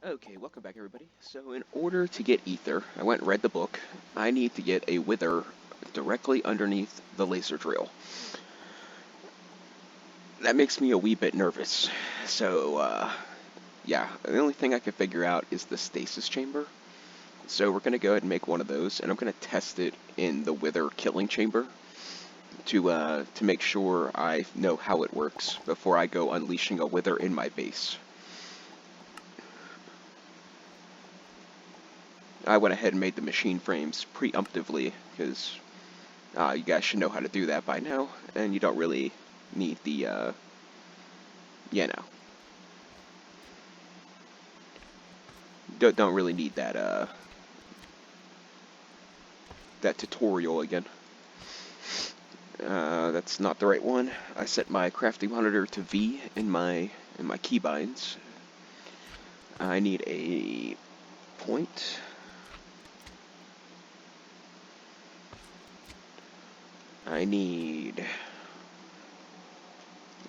Okay, welcome back everybody. So in order to get ether, I went and read the book. I need to get a wither directly underneath the laser drill. That makes me a wee bit nervous. So, yeah, the only thing I can figure out is the stasis chamber. So we're going to go ahead and make one of those, and I'm going to test it in the wither killing chamber to make sure I know how it works before I go unleashing a wither in my base. I went ahead and made the machine frames preemptively because you guys should know how to do that by now, and you don't really need the, you know, don't really need that tutorial again. That's not the right one. I set my crafting monitor to V in my keybinds. I need a point. I need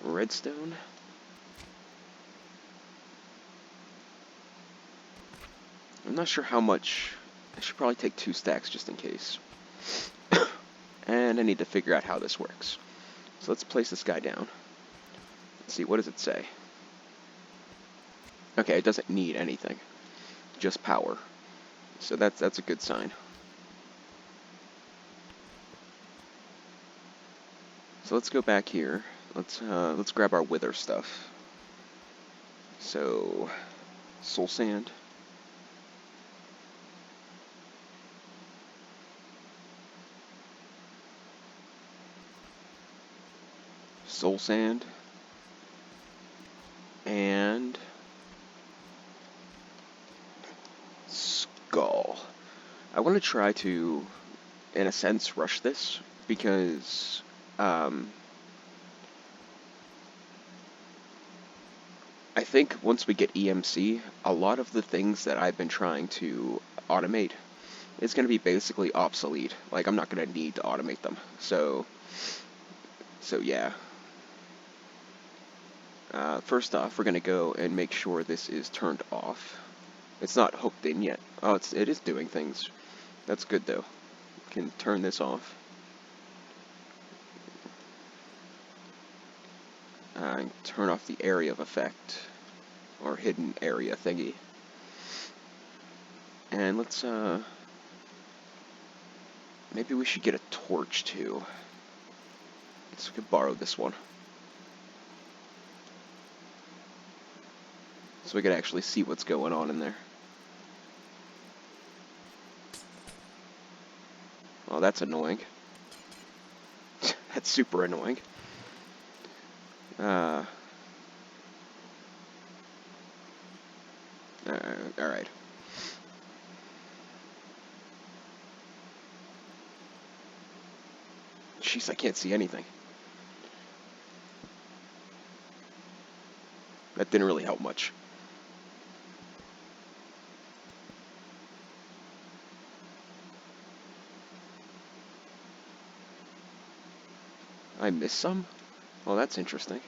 redstone. I'm not sure how much. I should probably take 2 stacks just in case. And I need to figure out how this works. So let's place this guy down. Let's see, what does it say? Okay, it doesn't need anything. Just power. So that's a good sign. So let's go back here. Let's grab our wither stuff. So soul sand. Soul sand. And skull. I want to try to, in a sense, rush this because I think once we get EMC, a lot of the things that I've been trying to automate is going to be basically obsolete. Like, I'm not going to need to automate them. So yeah. First off, we're going to go and make sure this is turned off. It's not hooked in yet. Oh, it is doing things. That's good, though. Can turn this off. Turn off the area of effect, or hidden area thingy. And let's, maybe we should get a torch, too. So we could borrow this one. So we could actually see what's going on in there. Oh, that's annoying. That's super annoying. Alright. Jeez, I can't see anything. That didn't really help much. I missed some? Well, that's interesting.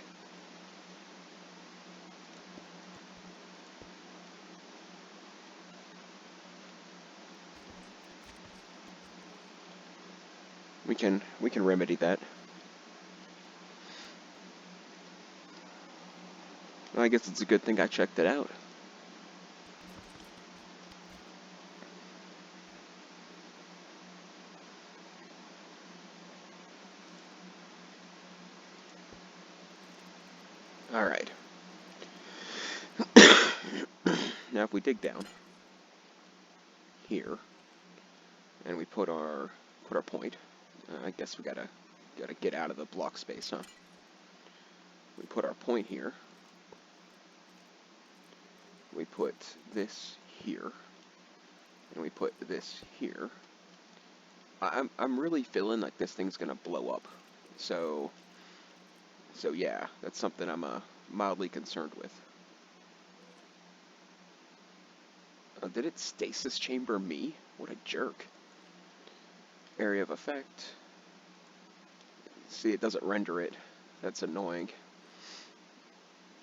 We can remedy that. Well, I guess it's a good thing I checked it out. Alright. Now if we dig down here and we put our point, I guess we gotta get out of the block space, huh? We put our point here. We put this here, and we put this here. I'm really feeling like this thing's gonna blow up. So yeah, that's something I'm mildly concerned with. Did it stasis chamber me? What a jerk. Area of effect. See, it doesn't render it. That's annoying.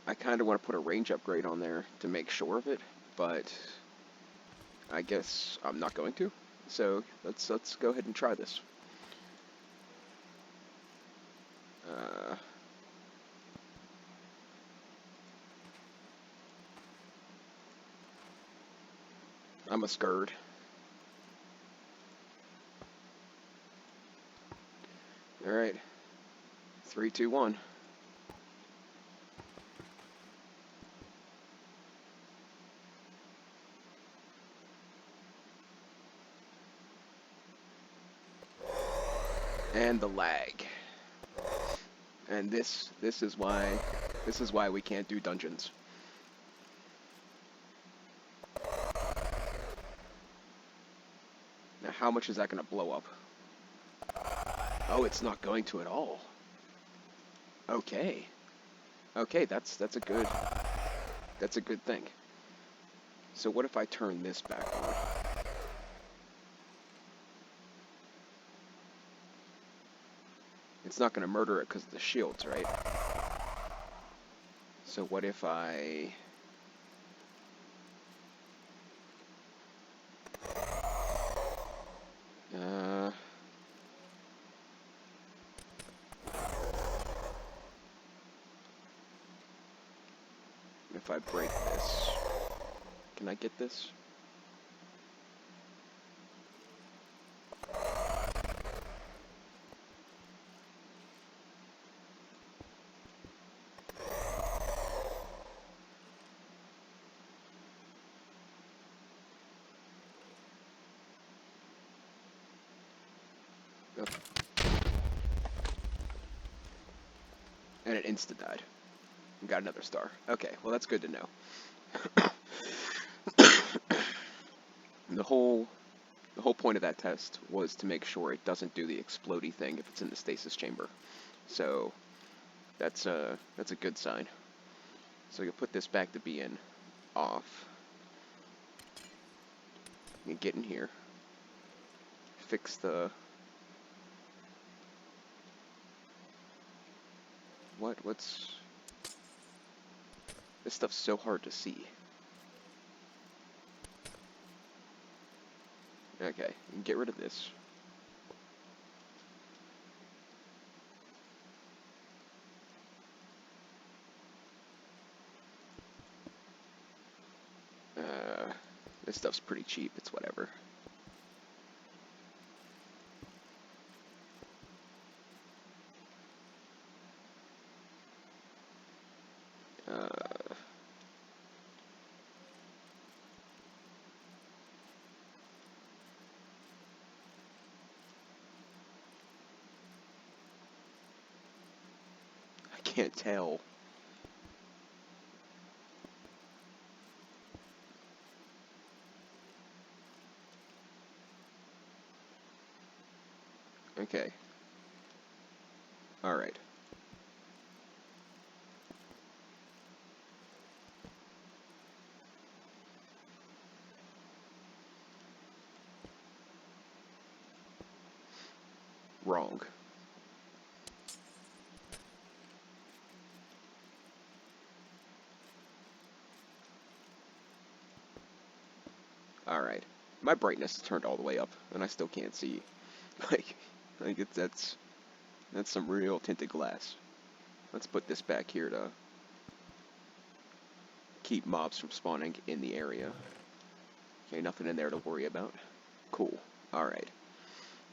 I kind of want to put a range upgrade on there to make sure of it, but I guess I'm not going to. So let's go ahead and try this. Uh, I'm a scared. All right, 3, 2, 1. And the lag. And this is why we can't do dungeons. Now, how much is that going to blow up? Oh, it's not going to at all. Okay. Okay, that's a good thing. So what if I turn this back on? It's not going to murder it because of the shields, right? So what if I... Uh, if I break this, can I get this? Nope. And it insta-died. Got another star. Okay, well that's good to know. The whole point of that test was to make sure it doesn't do the explodey thing if it's in the stasis chamber. So that's a good sign. So you'll put this back to being off. You get in here. Fix the... What's... This stuff's so hard to see. Okay, get rid of this. This stuff's pretty cheap, it's whatever. I can't tell. Okay. Alright. Wrong. Alright. My brightness is turned all the way up, and I still can't see. That's some real tinted glass. Let's put this back here to keep mobs from spawning in the area. Okay, nothing in there to worry about. Cool. Alright.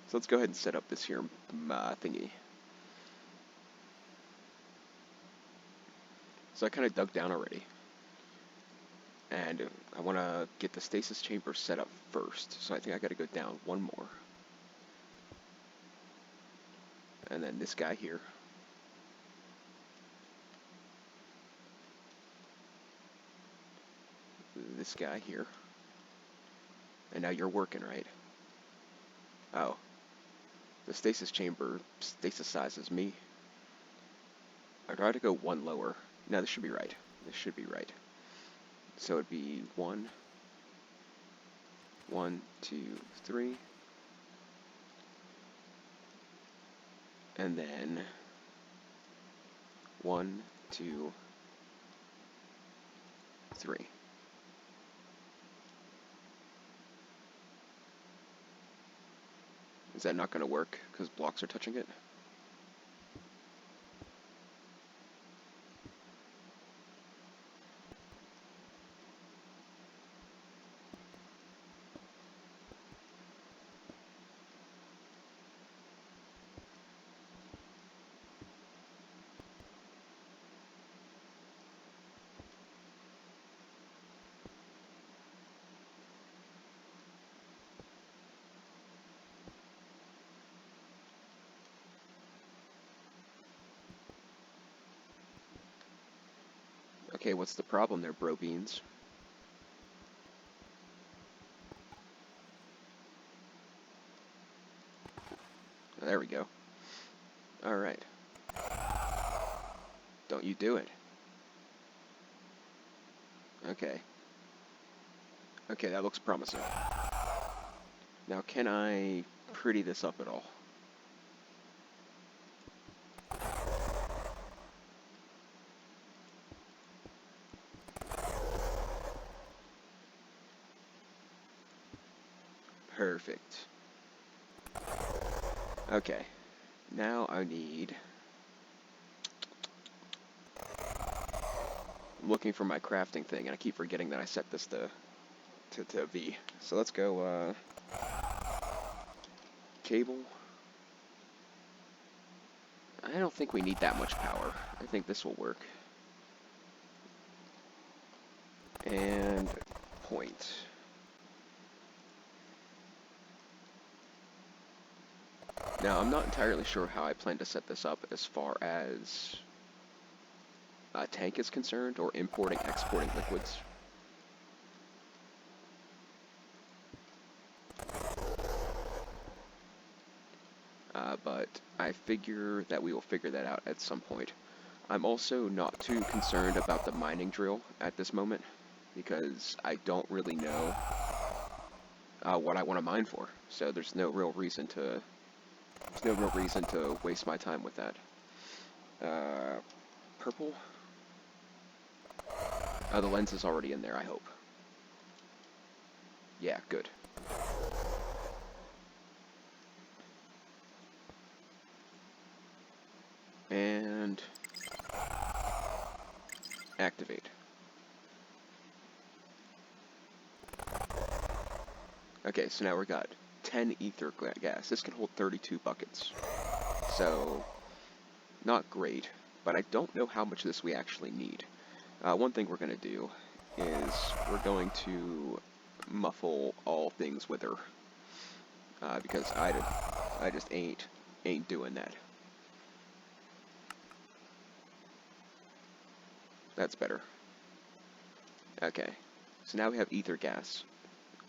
So let's go ahead and set up this here thingy. So I kind of dug down already. And I want to get the stasis chamber set up first. So I think I got to go down one more. And then this guy here. This guy here. And now you're working, right? Oh. The stasis chamber stasisizes me. I try to go one lower. No, this should be right. This should be right. So it'd be 1, 1, 2, 3. And then 1, 2, 3. Is that not going to work because blocks are touching it? Okay, what's the problem there, bro beans? There we go. Alright. Don't you do it. Okay. Okay, that looks promising. Now, can I pretty this up at all? Perfect. Okay. Now I need... I'm looking for my crafting thing, and I keep forgetting that I set this to V. So let's go, cable. I don't think we need that much power. I think this will work. And point. Now, I'm not entirely sure how I plan to set this up as far as a tank is concerned, or importing, exporting liquids. But I figure that we will figure that out at some point. I'm also not too concerned about the mining drill at this moment, because I don't really know what I want to mine for. So there's no real reason to waste my time with that. Purple. The lens is already in there, I hope. Yeah, good. And activate. Okay, so now we got 10 ether gas. This can hold 32 buckets. So, not great, but I don't know how much of this we actually need. One thing we're going to do is we're going to muffle all things wither. Because I just ain't doing that. That's better. Okay, so now we have ether gas,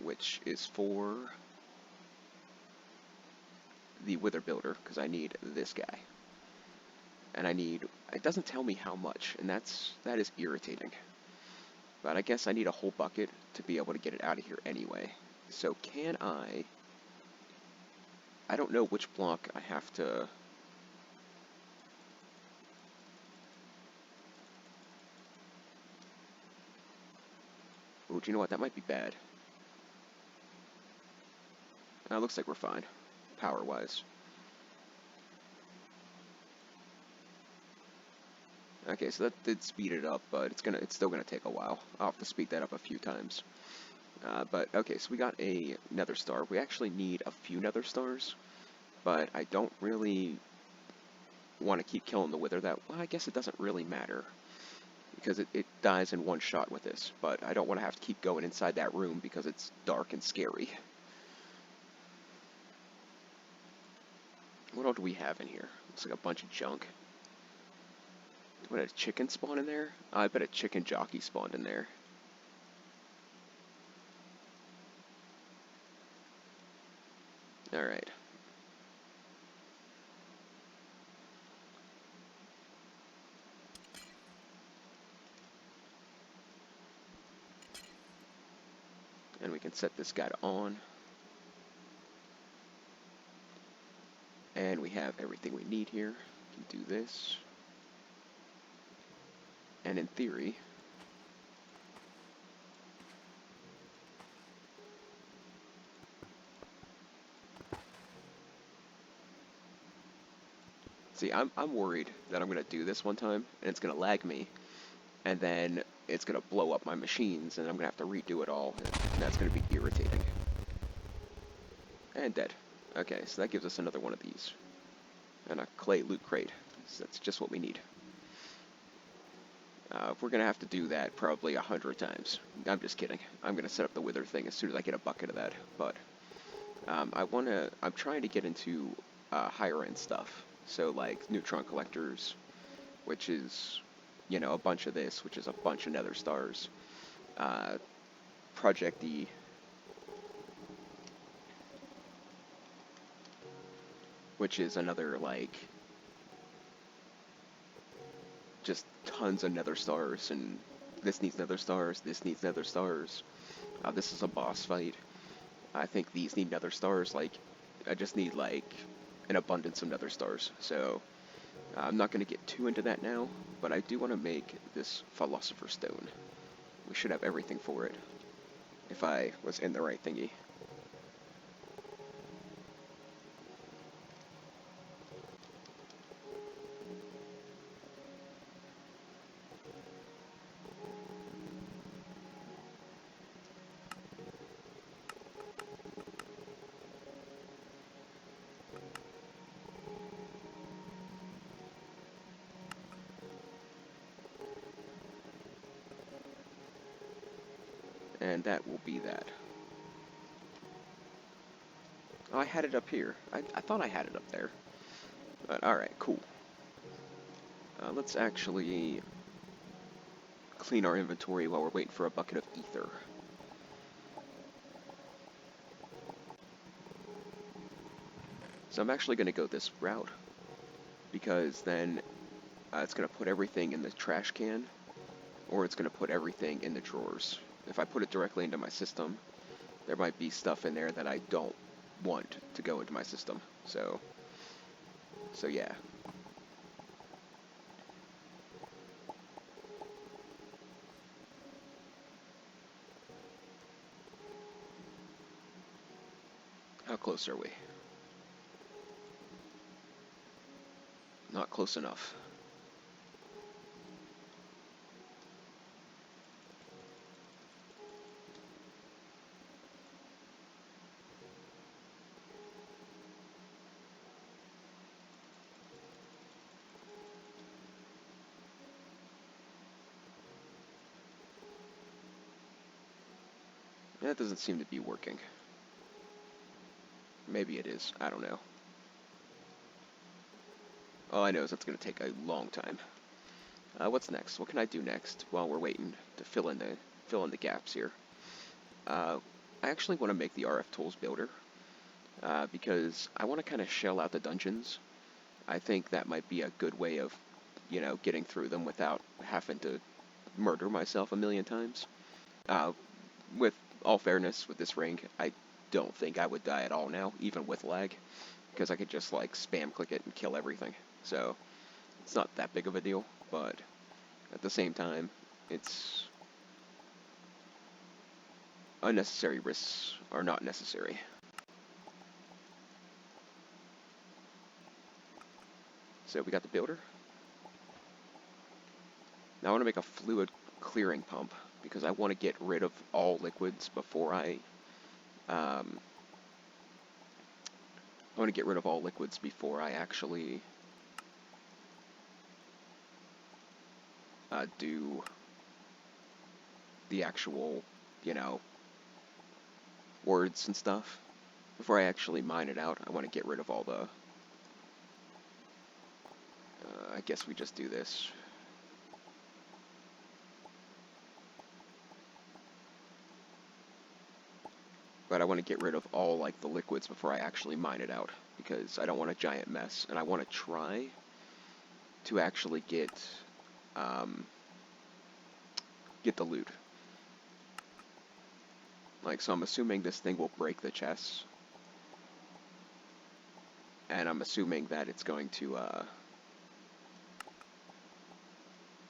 which is for the wither builder, because I need this guy. And I need, it doesn't tell me how much, and that is irritating. But I guess I need a whole bucket to be able to get it out of here anyway. So can I don't know which block I have to... Ooh, do you know what? That might be bad. Looks like we're fine, power-wise. Okay, so that did speed it up, but it's still gonna take a while. I'll have to speed that up a few times. But okay, so we got a nether star. We actually need a few nether stars, but I don't really want to keep killing the wither. Well, I guess it doesn't really matter, because it dies in one shot with this, but I don't want to have to keep going inside that room because it's dark and scary. What all do we have in here? Looks like a bunch of junk. What, a chicken spawn in there? I bet a chicken jockey spawned in there. Alright. And we can set this guy to on. And we have everything we need here. We can do this. And in theory, See, I'm worried that I'm gonna do this one time and it's gonna lag me, and then it's gonna blow up my machines, and I'm gonna have to redo it all, and that's gonna be irritating. And dead. Okay, so that gives us another one of these. And a clay loot crate. So that's just what we need. We're gonna have to do that probably 100 times. I'm just kidding. I'm gonna set up the wither thing as soon as I get a bucket of that. But I'm trying to get into higher end stuff. So like neutron collectors, which is, a bunch of this, which is a bunch of nether stars. Project E, which is another like just tons of nether stars, and this needs nether stars, this needs nether stars. This is a boss fight. I think these need nether stars. Like, I just need like an abundance of nether stars. So I'm not going to get too into that now, but I do want to make this philosopher's stone. We should have everything for it if I was in the right thingy. And that will be that. Oh, I had it up here. I thought I had it up there. But alright, cool. Let's actually clean our inventory while we're waiting for a bucket of ether. So I'm actually going to go this route, because then it's going to put everything in the trash can, or it's going to put everything in the drawers. If I put it directly into my system, there might be stuff in there that I don't want to go into my system. So yeah. How close are we? Not close enough. That doesn't seem to be working. Maybe it is. I don't know. All I know is that's going to take a long time. What's next? What can I do next while we're waiting to fill in the gaps here? I actually want to make the RF Tools builder, because I want to kind of shell out the dungeons. I think that might be a good way of, getting through them without having to murder myself a million times. With all fairness, with this ring, I don't think I would die at all now, even with lag, because I could just like spam click it and kill everything. So it's not that big of a deal, but at the same time, it's unnecessary risks are not necessary. So we got the builder. Now I want to make a fluid clearing pump, because I want to get rid of all liquids before I want to get rid of all liquids before I actually do the actual, words and stuff. Before I actually mine it out, I want to get rid of all the... I guess we just do this. But I want to get rid of all, like, the liquids before I actually mine it out, because I don't want a giant mess, and I want to try to actually get the loot. Like, so I'm assuming this thing will break the chests, and I'm assuming that it's going to, I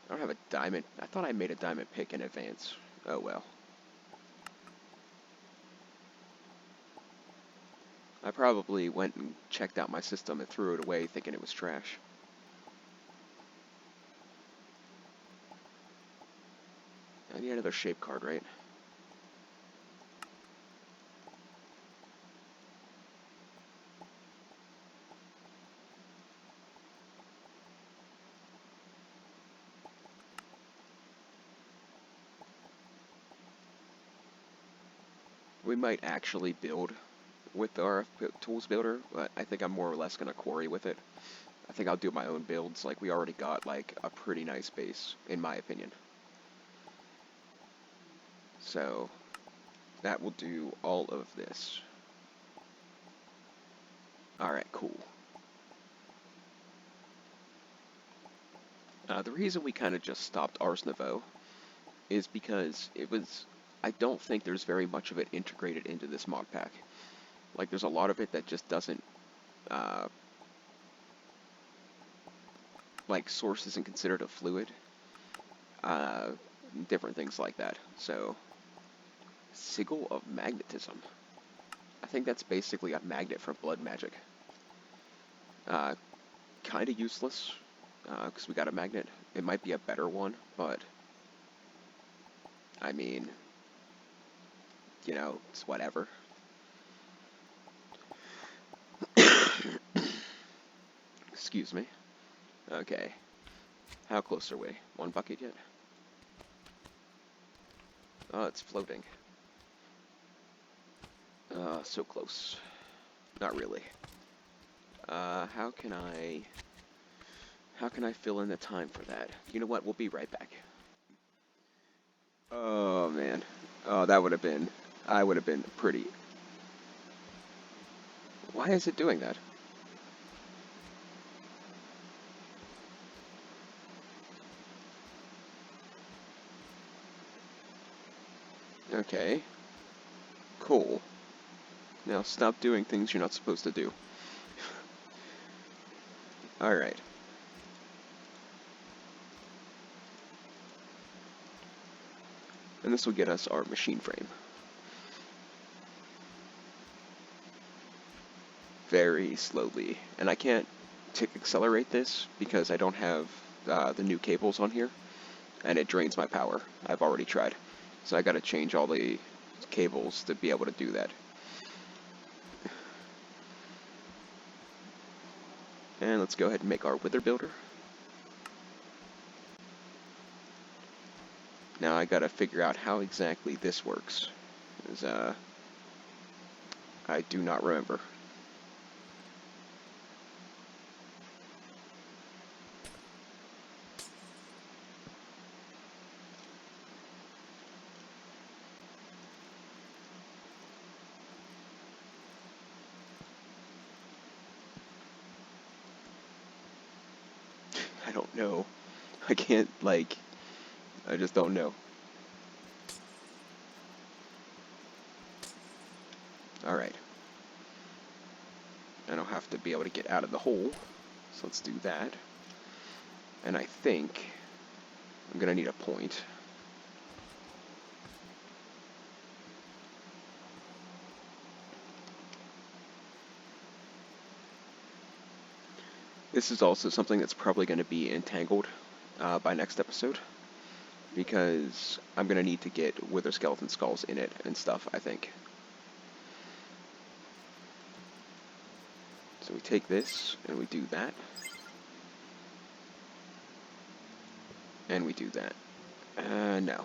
don't have a diamond. I thought I made a diamond pick in advance. Oh well. I probably went and checked out my system and threw it away thinking it was trash. need another shape card, right? We might actually build with our tools builder, but I think I'm more or less gonna quarry with it. I think I'll do my own builds. Like, we already got like a pretty nice base, in my opinion. So that will do all of this. Alright, cool. The reason we kind of just stopped Ars Nouveau is because I don't think there's very much of it integrated into this mod pack. Like, there's a lot of it that just doesn't, like, source isn't considered a fluid, different things like that. So, Sigil of Magnetism. I think that's basically a magnet for blood magic. Kind of useless, because we got a magnet. It might be a better one, but, I mean, you know, it's whatever. Excuse me. Okay. How close are we? One bucket yet? Oh, it's floating. So close. Not really. How can I fill in the time for that? You know what? We'll be right back. Oh, man. Oh, that would have been... I would have been pretty... Why is it doing that? Okay. Cool. Now stop doing things you're not supposed to do. Alright. And this will get us our machine frame. Very slowly. And I can't accelerate this because I don't have the new cables on here. And it drains my power. I've already tried. So I gotta change all the cables to be able to do that. And let's go ahead and make our wither builder. Now I gotta figure out how exactly this works. Because, I do not remember. I don't know. I can't, like... I just don't know. Alright. I don't have to be able to get out of the hole. So let's do that. And I think I'm gonna need a point. This is also something that's probably going to be entangled by next episode, because I'm going to need to get wither skeleton skulls in it and stuff, I think. So we take this, and we do that. And we do that. No.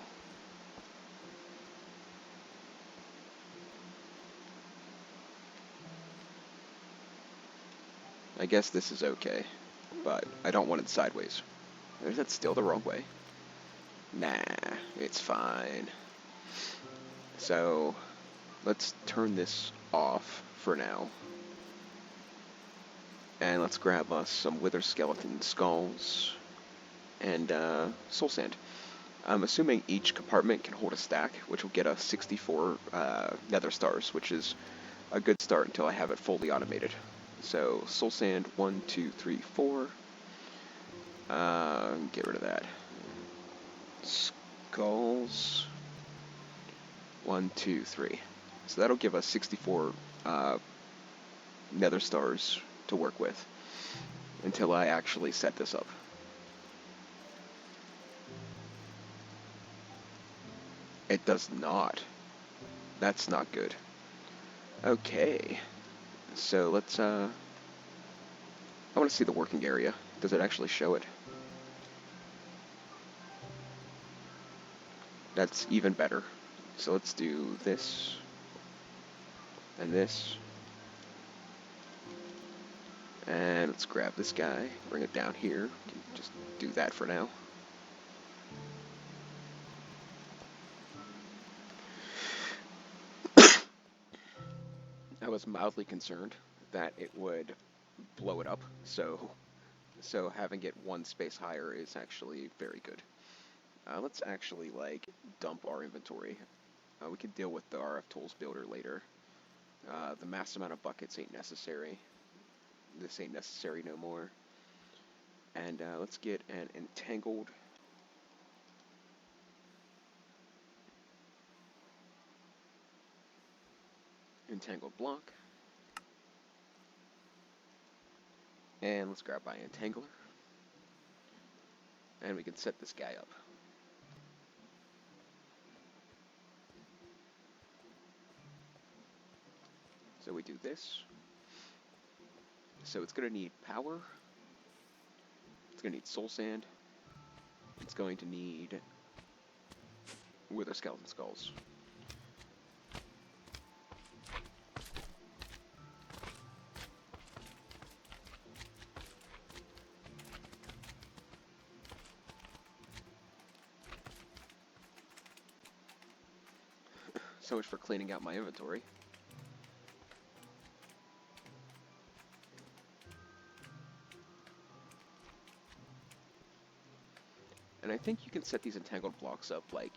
I guess this is okay, but I don't want it sideways. Is that still the wrong way? Nah, it's fine. So, let's turn this off for now. And let's grab us some wither skeleton skulls and soul sand. I'm assuming each compartment can hold a stack, which will get us 64 nether stars, which is a good start until I have it fully automated. So, soul sand, 1, 2, 3, 4. Get rid of that. Skulls, 1, 2, 3. So that'll give us 64 nether stars to work with until I actually set this up. It does not. That's not good. Okay, so let's, I want to see the working area. Does it actually show it? That's even better. So let's do this, and this, and let's grab this guy, bring it down here. Just do that for now. I was mildly concerned that it would blow it up, so having it one space higher is actually very good. Let's actually like dump our inventory. We can deal with the RF Tools Builder later. The mass amount of buckets ain't necessary. This ain't necessary no more. And let's get an entangled block. And let's grab my entangler. And we can set this guy up. So we do this. So it's going to need power. It's going to need soul sand. It's going to need wither skeleton skulls. So much for cleaning out my inventory. And I think you can set these entangled blocks up like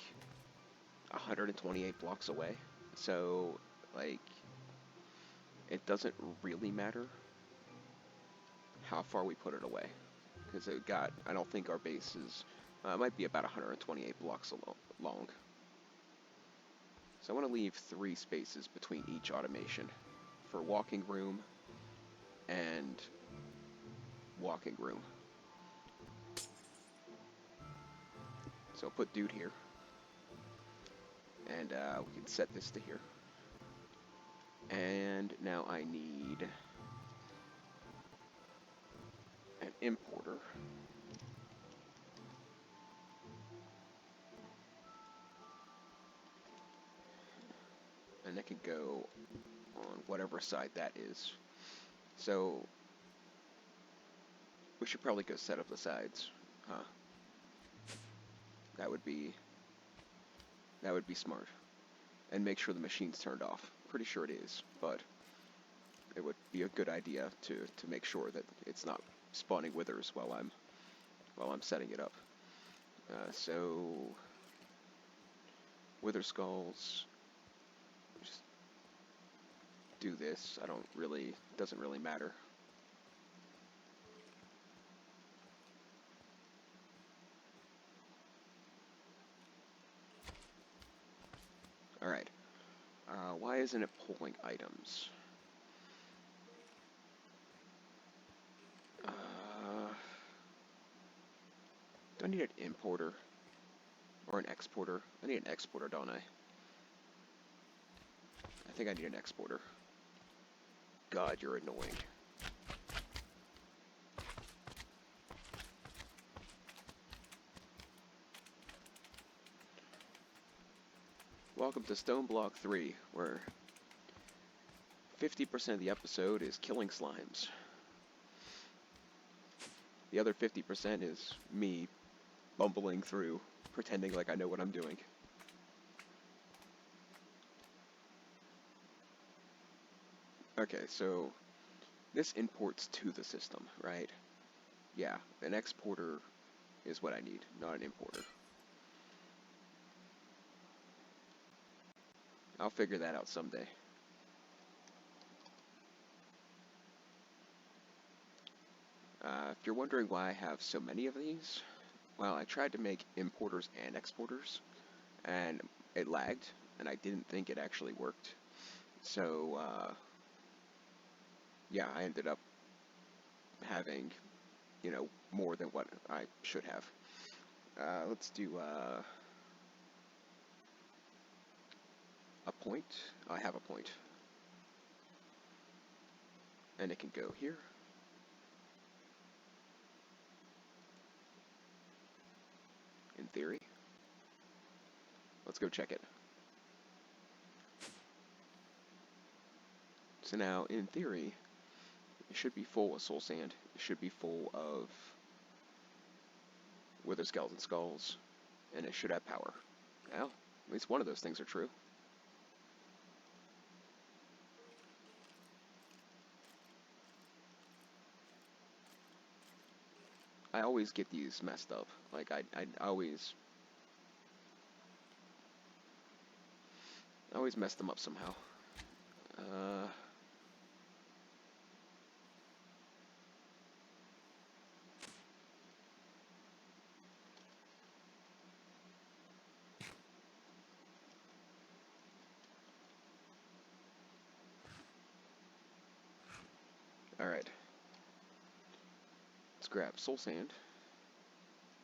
128 blocks away. So, like, it doesn't really matter how far we put it away. Because I don't think our base is, might be about 128 blocks long. So I want to leave 3 spaces between each automation for walking room and walking room. So I'll put dude here. And we can set this to here. And now I need an importer. And that can go on whatever side that is. So we should probably go set up the sides, huh? That would be smart. And make sure the machine's turned off. Pretty sure it is, but it would be a good idea to make sure that it's not spawning withers while I'm setting it up. So wither skulls. Just do this. Doesn't really matter. Alright. Why isn't it pulling items? Do I need an importer? Or an exporter? I need an exporter, don't I? I think I need an exporter. God, you're annoying. Welcome to Stoneblock 3, where 50% of the episode is killing slimes. The other 50% is me bumbling through, pretending like I know what I'm doing. Okay, so this imports to the system, right? Yeah, an exporter is what I need, not an importer. I'll figure that out someday. If you're wondering why I have so many of these, well, I tried to make importers and exporters, and it lagged, and I didn't think it actually worked. So, yeah, I ended up having, more than what I should have. Let's do, a point. I have a point. And it can go here. In theory. Let's go check it. So now, in theory, it should be full of soul sand. It should be full of wither skeleton skulls. And it should have power. Well, at least one of those things are true. I always get these messed up. Like, I always mess them up somehow. Alright. Let's grab soul sand.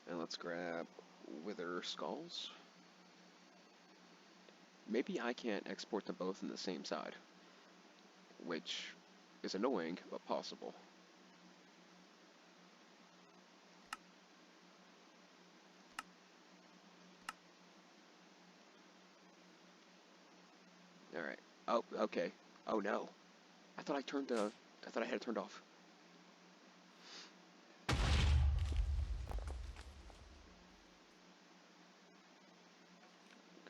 And let's grab wither skulls. Maybe I can't export them both in the same side, which is annoying, but possible. Alright. Oh, okay. Oh no. I thought I had it turned off.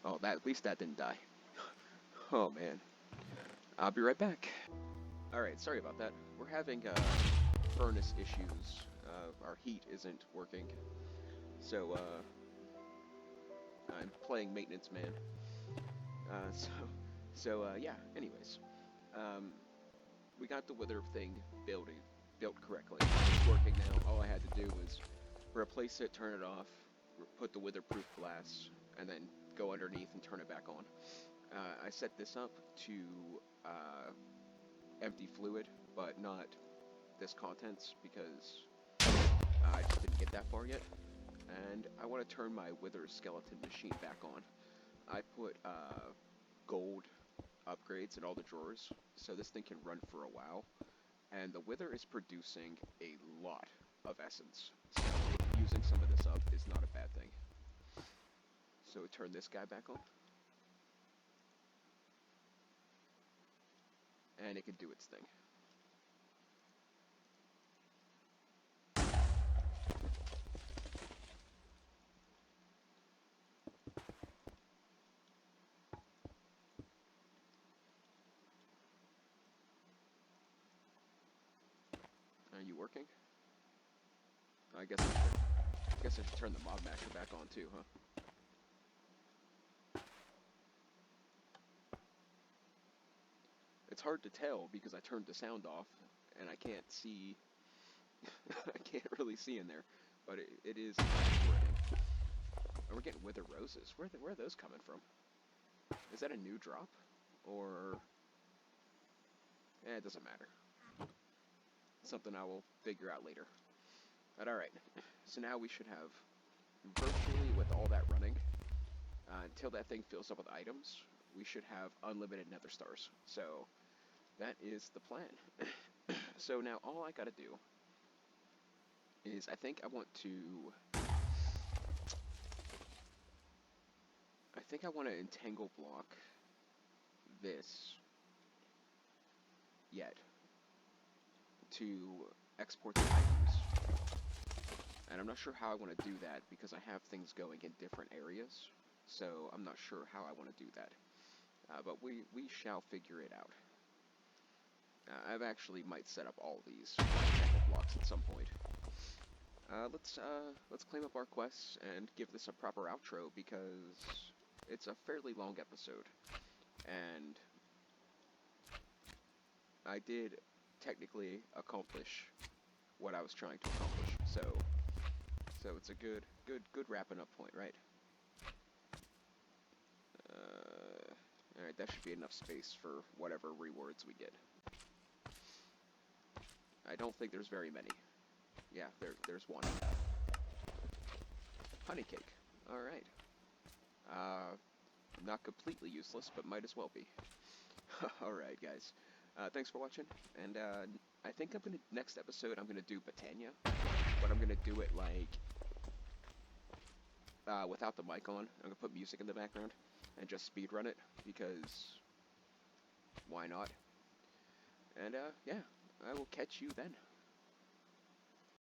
Oh, at least that didn't die. Oh man. I'll be right back. Alright, sorry about that. We're having furnace issues. Our heat isn't working. So, I'm playing maintenance man. Yeah, anyways. We got the wither thing built correctly. It's working now. All I had to do was replace it, turn it off, put the wither-proof glass, and then go underneath and turn it back on. I set this up to empty fluid, but not this contents, because I just didn't get that far yet. And I want to turn my wither skeleton machine back on. I put gold upgrades in all the drawers, so this thing can run for a while. And the wither is producing a lot of essence, so using some of this up is not a bad thing. So we turn this guy back on. And it can do its thing. Are you working? I guess I should turn the mob masher back on too, huh? It's hard to tell because I turned the sound off and I can't see. I can't really see in there, but it is working. Oh, we're getting wither roses. Where are those coming from? Is that a new drop? Or... it doesn't matter. Something I will figure out later. But alright, so now we should have, virtually with all that running, until that thing fills up with items, we should have unlimited nether stars. So, that is the plan. So now all I gotta do is, I think I want to entangle block this yet to export the items. And I'm not sure how I want to do that because I have things going in different areas. So I'm not sure how I want to do that. But we shall figure it out. I've actually might set up all these blocks at some point. Let's claim up our quests and give this a proper outro because it's a fairly long episode. And I did technically accomplish what I was trying to accomplish. So it's a good wrapping up point, right? Alright, that should be enough space for whatever rewards we get. I don't think there's very many. Yeah, there's one. Honey cake. Alright. Not completely useless, but might as well be. Alright, guys. Thanks for watching, and I think next episode I'm gonna do Botania, but I'm gonna do it like without the mic on. I'm gonna put music in the background and just speedrun it, because why not? And yeah, I will catch you then.